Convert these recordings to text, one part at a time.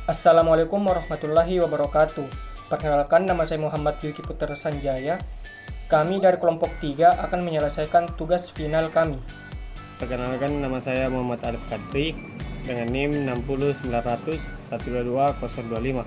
Assalamualaikum warahmatullahi wabarakatuh. Perkenalkan, nama saya Muhammad Dwiki Putra Sanjaya. Kami dari kelompok 3 akan menyelesaikan tugas final kami. Perkenalkan, nama saya Muhammad Arif Kadri dengan NIM 60900 122 025.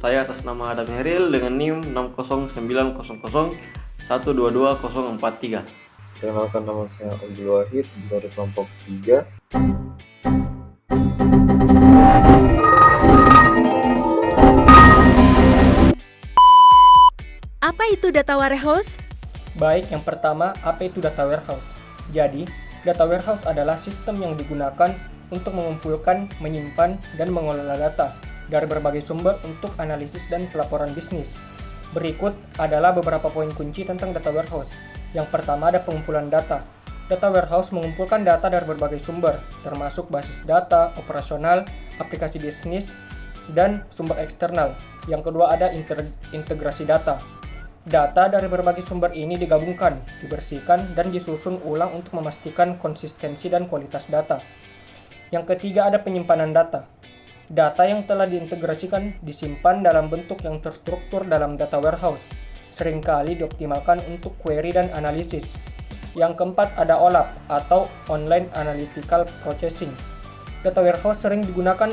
Saya atas nama Adam Heril dengan NIM 60900 122 043. Perkenalkan, nama saya Abdul Wahid dari kelompok 3. Apa itu data warehouse? Baik, yang pertama, apa itu data warehouse? Jadi, data warehouse adalah sistem yang digunakan untuk mengumpulkan, menyimpan, dan mengelola data dari berbagai sumber untuk analisis dan pelaporan bisnis. Berikut adalah beberapa poin kunci tentang data warehouse. Yang pertama ada pengumpulan data. Data warehouse mengumpulkan data dari berbagai sumber, termasuk basis data, operasional, aplikasi bisnis, dan sumber eksternal. Yang kedua ada integrasi data. Data dari berbagai sumber ini digabungkan, dibersihkan, dan disusun ulang untuk memastikan konsistensi dan kualitas data. Yang ketiga ada penyimpanan data. Data yang telah diintegrasikan disimpan dalam bentuk yang terstruktur dalam data warehouse, seringkali dioptimalkan untuk query dan analisis. Yang keempat ada OLAP atau Online Analytical Processing. Data warehouse sering digunakan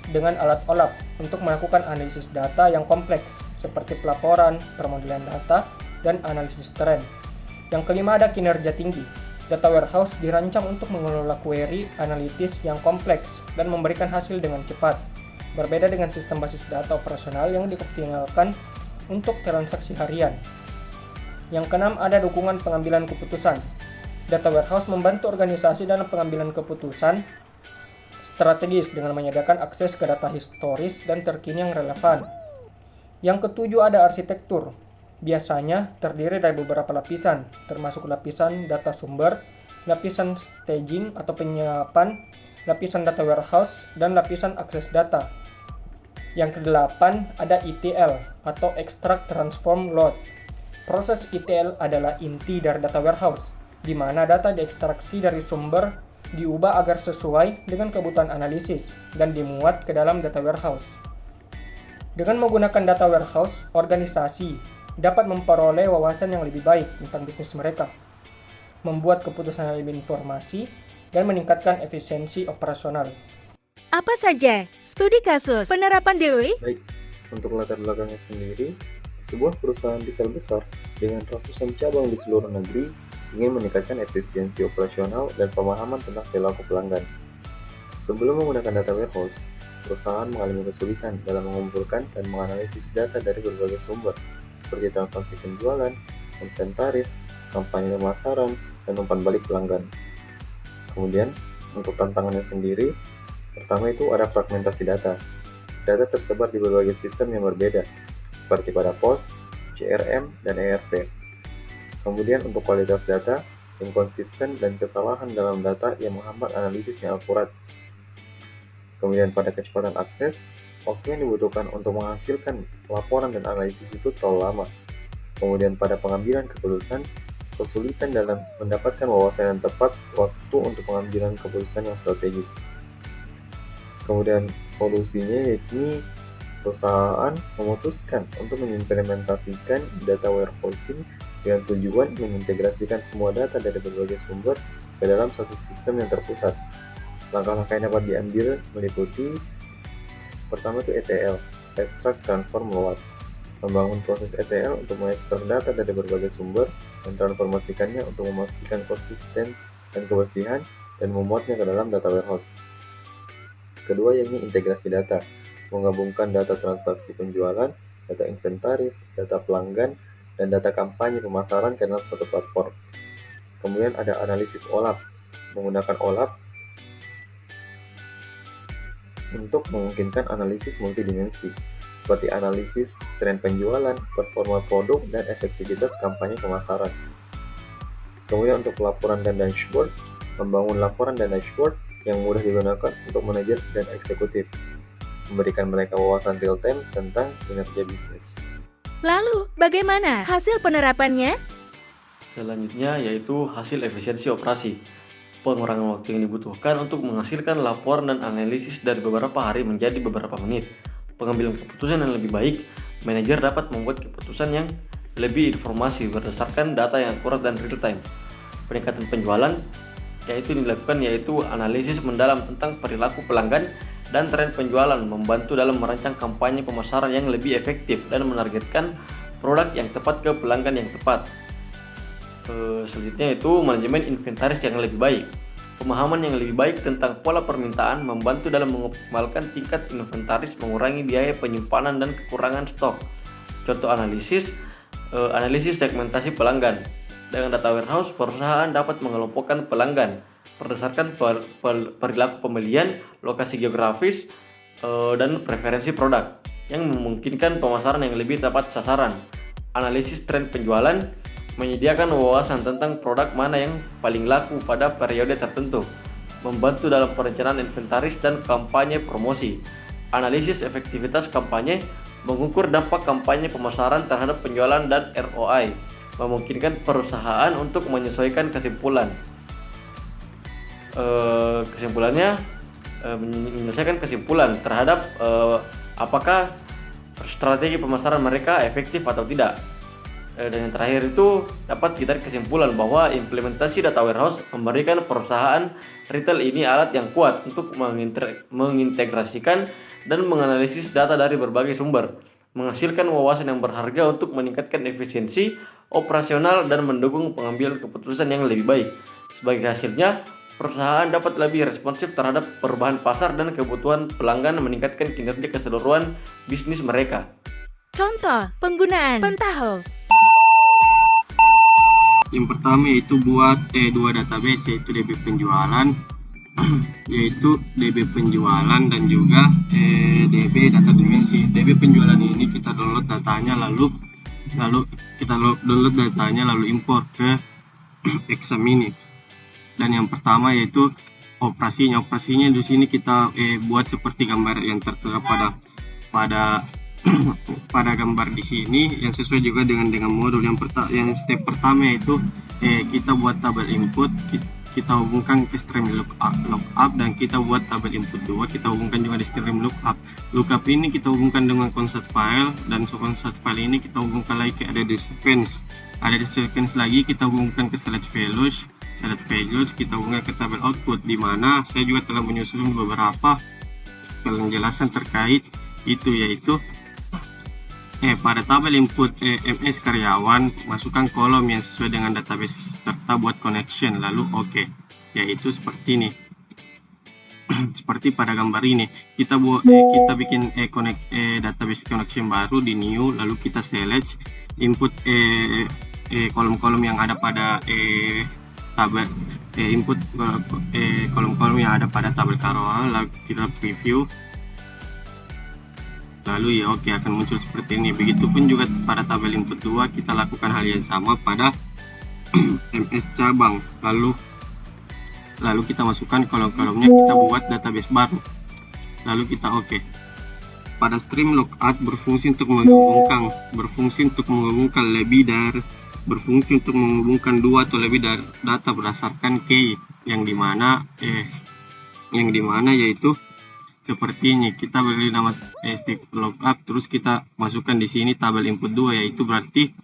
dengan alat OLAP untuk melakukan analisis data yang kompleks, seperti pelaporan, permodelan data, dan analisis tren. Yang kelima ada kinerja tinggi. Data warehouse dirancang untuk mengelola query analitis yang kompleks dan memberikan hasil dengan cepat. Berbeda dengan sistem basis data operasional yang dioptimalkan untuk transaksi harian. Yang keenam ada dukungan pengambilan keputusan. Data warehouse membantu organisasi dalam pengambilan keputusan strategis dengan menyediakan akses ke data historis dan terkini yang relevan. Yang ketujuh ada arsitektur. Biasanya terdiri dari beberapa lapisan, termasuk lapisan data sumber, lapisan staging atau penyiapan, lapisan data warehouse, dan lapisan akses data. Yang kedelapan ada ETL atau Extract Transform Load. Proses ETL adalah inti dari data warehouse, di mana data diekstraksi dari sumber diubah agar sesuai dengan kebutuhan analisis dan dimuat ke dalam data warehouse. Dengan menggunakan data warehouse, organisasi dapat memperoleh wawasan yang lebih baik tentang bisnis mereka, membuat keputusan yang lebih informasi, dan meningkatkan efisiensi operasional. Apa saja studi kasus penerapan DOI? Baik, untuk latar belakangnya sendiri, sebuah perusahaan retail besar dengan ratusan cabang di seluruh negeri ingin meningkatkan efisiensi operasional dan pemahaman tentang perilaku pelanggan. Sebelum menggunakan data warehouse, perusahaan mengalami kesulitan dalam mengumpulkan dan menganalisis data dari berbagai sumber, seperti transaksi penjualan, inventaris, kampanye pemasaran, dan umpan balik pelanggan. Kemudian, untuk tantangannya sendiri, pertama itu ada fragmentasi data. Data tersebar di berbagai sistem yang berbeda, seperti pada POS, CRM, dan ERP. Kemudian untuk kualitas data, inkonsisten dan kesalahan dalam data yang menghambat analisis yang akurat. Kemudian pada kecepatan akses, waktu yang dibutuhkan untuk menghasilkan laporan dan analisis itu terlalu lama. Kemudian pada pengambilan keputusan, kesulitan dalam mendapatkan wawasan yang tepat waktu untuk pengambilan keputusan yang strategis. Kemudian solusinya yakni perusahaan memutuskan untuk mengimplementasikan data warehousing dengan tujuan mengintegrasikan semua data dari berbagai sumber ke dalam satu sistem yang terpusat. Langkah-langkah yang dapat diambil meliputi pertama itu ETL, Extract Transform Load. Membangun proses ETL untuk mengekstrak data dari berbagai sumber dan transformasikannya untuk memastikan konsisten dan kebersihan dan memuatnya ke dalam data warehouse. Kedua yakni integrasi data, menggabungkan data transaksi penjualan, data inventaris, data pelanggan, dan data kampanye pemasaran ke dalam suatu platform. Kemudian ada analisis OLAP, menggunakan OLAP untuk memungkinkan analisis multidimensi, seperti analisis tren penjualan, performa produk, dan efektivitas kampanye pemasaran. Kemudian untuk laporan dan dashboard, membangun laporan dan dashboard yang mudah digunakan untuk manajer dan eksekutif, memberikan mereka wawasan real-time tentang kinerja bisnis. Lalu, bagaimana hasil penerapannya? Selanjutnya yaitu hasil efisiensi operasi. Pengurangan waktu yang dibutuhkan untuk menghasilkan laporan dan analisis dari beberapa hari menjadi beberapa menit. Pengambilan keputusan yang lebih baik, manajer dapat membuat keputusan yang lebih informasi berdasarkan data yang akurat dan real time. Peningkatan penjualan yaitu analisis mendalam tentang perilaku pelanggan dan tren penjualan, membantu dalam merancang kampanye pemasaran yang lebih efektif dan menargetkan produk yang tepat ke pelanggan yang tepat. Selanjutnya itu manajemen inventaris yang lebih baik. Pemahaman yang lebih baik tentang pola permintaan membantu dalam mengoptimalkan tingkat inventaris, mengurangi biaya penyimpanan dan kekurangan stok. Contoh analisis segmentasi pelanggan. Dengan data warehouse, perusahaan dapat mengelompokkan pelanggan berdasarkan perilaku pembelian, lokasi geografis, dan preferensi produk yang memungkinkan pemasaran yang lebih tepat sasaran. Analisis tren penjualan menyediakan wawasan tentang produk mana yang paling laku pada periode tertentu, membantu dalam perencanaan inventaris dan kampanye promosi. Analisis efektivitas kampanye mengukur dampak kampanye pemasaran terhadap penjualan dan ROI, memungkinkan perusahaan untuk menyesuaikan menyelesaikan kesimpulan terhadap apakah strategi pemasaran mereka efektif atau tidak. Dan yang terakhir itu dapat kita kesimpulan bahwa implementasi data warehouse memberikan perusahaan retail ini alat yang kuat untuk mengintegrasikan dan menganalisis data dari berbagai sumber, menghasilkan wawasan yang berharga untuk meningkatkan efisiensi operasional dan mendukung pengambilan keputusan yang lebih baik. Sebagai hasilnya, perusahaan dapat lebih responsif terhadap perubahan pasar dan kebutuhan pelanggan, meningkatkan kinerja keseluruhan bisnis mereka. Contoh penggunaan Pentaho. Yang pertama yaitu buat dua database, yaitu DB penjualan yaitu DB penjualan dan juga DB data dimensi. DB penjualan ini kita download datanya lalu kita download datanya lalu import ke Examini. Dan yang pertama yaitu operasinya di sini kita buat seperti gambar yang tertera pada gambar di sini yang sesuai juga dengan modul yang step pertama yaitu kita buat tabel input, kita hubungkan ke stream lookup dan kita buat tabel input 2, kita hubungkan juga di stream lookup ini kita hubungkan dengan constant file, dan constant file ini kita hubungkan lagi ke ada di sequence lagi kita hubungkan ke select values kita hubungkan ke tabel output, di mana saya juga telah menyusun beberapa penjelasan terkait itu, yaitu pada tabel input MS karyawan masukkan kolom yang sesuai dengan database serta buat connection lalu oke. Yaitu seperti ini. Seperti pada gambar ini kita bikin database connection baru di new, lalu kita select input kolom-kolom yang ada pada tabel input kolom-kolom yang ada pada tabel karyawan, lalu kita preview. Lalu oke, akan muncul seperti ini. Begitupun juga pada tabel input 2 kita lakukan hal yang sama pada MS cabang. Lalu kita masukkan kolom-kolomnya, kita buat database baru. Lalu kita oke. Pada stream lookup berfungsi untuk menghubungkan dua atau lebih dari data berdasarkan key yang dimana yaitu seperti ini. Kita beri nama stick lookup, terus kita masukkan di sini tabel input 2, yaitu berarti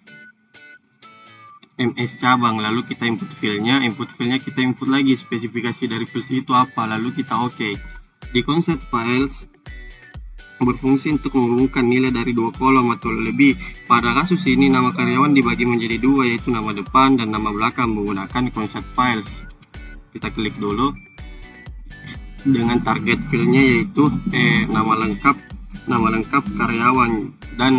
MS cabang. Lalu kita input filenya kita input lagi spesifikasi dari files itu apa, lalu kita oke. Di concept files berfungsi untuk menghubungkan nilai dari dua kolom atau lebih. Pada kasus ini nama karyawan dibagi menjadi dua, yaitu nama depan dan nama belakang menggunakan concept files. Kita klik dulu dengan target filenya, yaitu nama lengkap karyawan, dan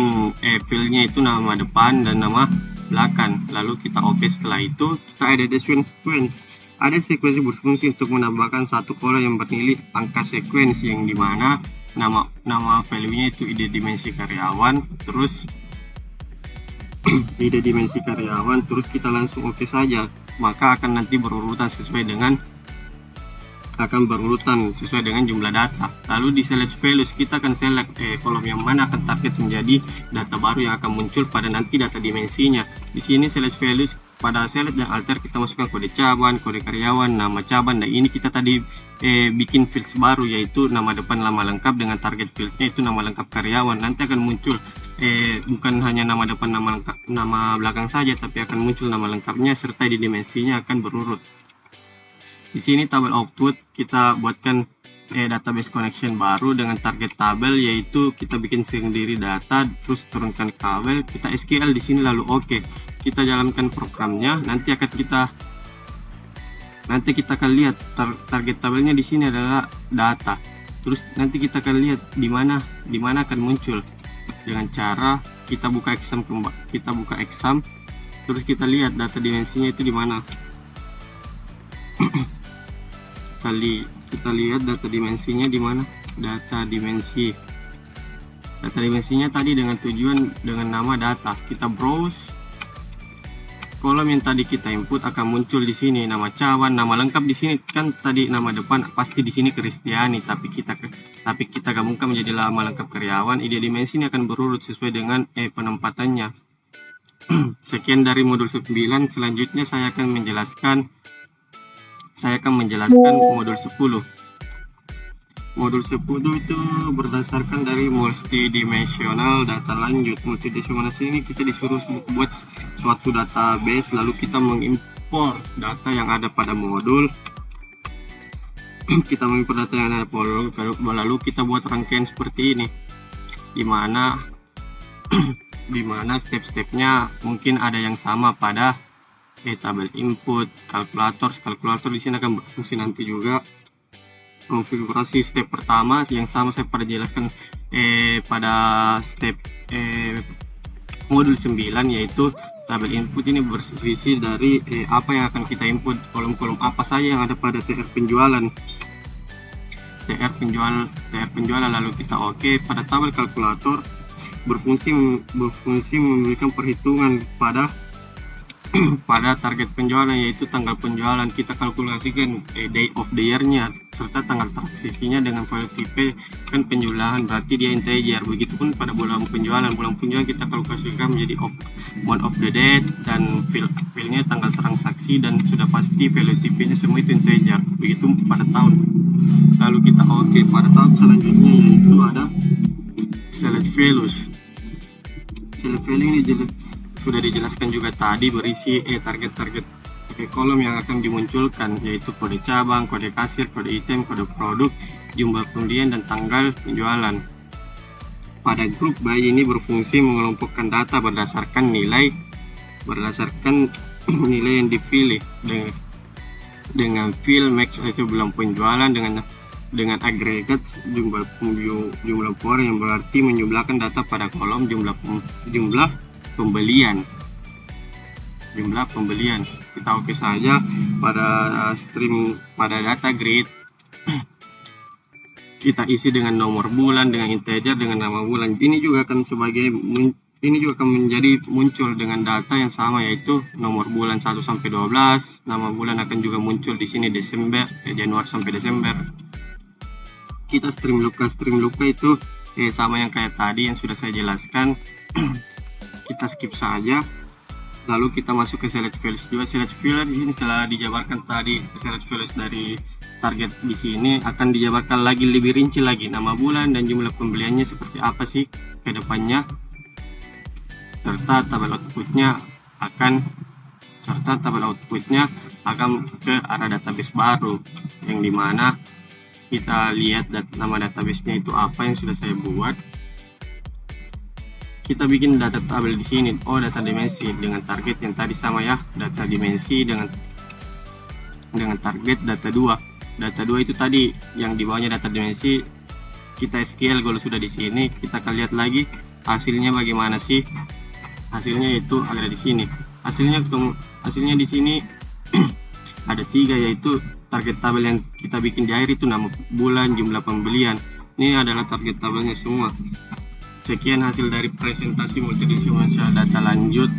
filenya itu nama depan dan nama belakang. Lalu kita oke. Setelah itu kita ada sequence. Ada sequence berfungsi untuk menambahkan satu kolom yang bernilai angka sequence, yang dimana nama value-nya itu ide dimensi karyawan, terus terus kita langsung oke saja. Maka akan nanti berurutan sesuai dengan jumlah data. Lalu di select values kita akan select kolom yang mana akan target menjadi data baru yang akan muncul pada nanti data dimensinya. Di sini select values pada select dan alter kita masukkan kode cabang, kode karyawan, nama cabang. Dan ini kita tadi bikin fields baru, yaitu nama depan nama lengkap dengan target fieldnya itu nama lengkap karyawan. Nanti akan muncul bukan hanya nama depan nama lengkap, nama belakang saja, tapi akan muncul nama lengkapnya serta di dimensinya akan berurut. Di sini tabel output kita buatkan database connection baru dengan target tabel, yaitu kita bikin sendiri data, terus turunkan kabel, kita SQL di sini, lalu oke. Kita jalankan programnya. Nanti kita akan lihat target tabelnya di sini adalah data. Terus nanti kita akan lihat di mana akan muncul dengan cara kita buka exam, terus kita lihat data dimensinya itu di mana. Kita lihat data dimensinya di mana. Data dimensinya tadi dengan nama data. Kita browse, kolom yang tadi kita input akan muncul di sini nama cabang, nama lengkap. Di sini kan tadi nama depan pasti di sini Kristiani, tapi kita gabungkan menjadi nama lengkap karyawan. Ide dimensi ini akan berurut sesuai dengan penempatannya. Sekian dari modul 9. Selanjutnya saya akan menjelaskan modul 10. Modul 10 itu berdasarkan dari multidimensional data lanjut. Multidimensional ini kita disuruh buat suatu database, lalu kita mengimpor data yang ada pada modul. Lalu kita buat rangkaian seperti ini, dimana step-stepnya mungkin ada yang sama pada tabel input, kalkulator di sini akan berfungsi nanti juga. Konfigurasi step pertama yang sama saya pada jelaskan pada step modul 9, yaitu tabel input ini berisi dari apa yang akan kita input, kolom-kolom apa saja yang ada pada TR penjualan, lalu kita oke. Pada tabel kalkulator berfungsi memberikan perhitungan pada target penjualan, yaitu tanggal penjualan. Kita kalkulasikan day of the year-nya serta tanggal transaksinya dengan value tipe kan penjumlahan, berarti dia integer. Begitupun pada bulan penjualan kita kalkulasikan menjadi month of the date, dan field-nya tanggal transaksi, dan sudah pasti value tipenya semua itu integer. Begitu pada tahun. Lalu kita oke. Pada tahun selanjutnya yaitu ada select values. Select value ini sudah dijelaskan juga tadi, berisi target-target kolom yang akan dimunculkan, yaitu kode cabang, kode kasir, kode item, kode produk, jumlah pembelian, dan tanggal penjualan. Pada grup by ini berfungsi mengelompokkan data berdasarkan nilai yang dipilih dengan field max itu belum penjualan, dengan agregat jumlah orang, yang berarti menjumlahkan data pada kolom jumlah pembelian. Kita oke saja. Pada data grid kita isi dengan nomor bulan, dengan integer, dengan nama bulan. Ini juga akan menjadi muncul dengan data yang sama, yaitu nomor bulan 1 sampai 12. Nama bulan akan juga muncul di sini Januari sampai Desember. Kita stream lookup itu sama yang kayak tadi yang sudah saya jelaskan. Kita skip saja. Lalu kita masuk ke select values juga. Select values di sini setelah dijabarkan tadi select values dari target, di sini akan dijabarkan lagi lebih rinci lagi nama bulan dan jumlah pembeliannya seperti apa sih ke depannya, serta tabel outputnya akan ke arah database baru, yang dimana kita lihat nama database-nya itu apa yang sudah saya buat. Kita bikin data tabel di sini. Data dimensi dengan target yang tadi sama ya. Data dimensi dengan target data 2. Data 2 itu tadi yang di bawahnya data dimensi. Kita SQL kalau sudah di sini. Kita akan lihat lagi hasilnya bagaimana sih. Hasilnya itu ada di sini. Hasilnya di sini ada 3, yaitu target tabel yang kita bikin di akhir itu nama bulan, jumlah pembelian. Ini adalah target tabelnya semua. Sekian hasil dari presentasi multidimensional data lanjut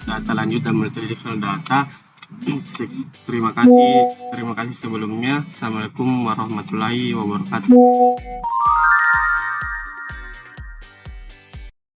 dan multidimensional data. Terima kasih sebelumnya. Assalamualaikum warahmatullahi wabarakatuh.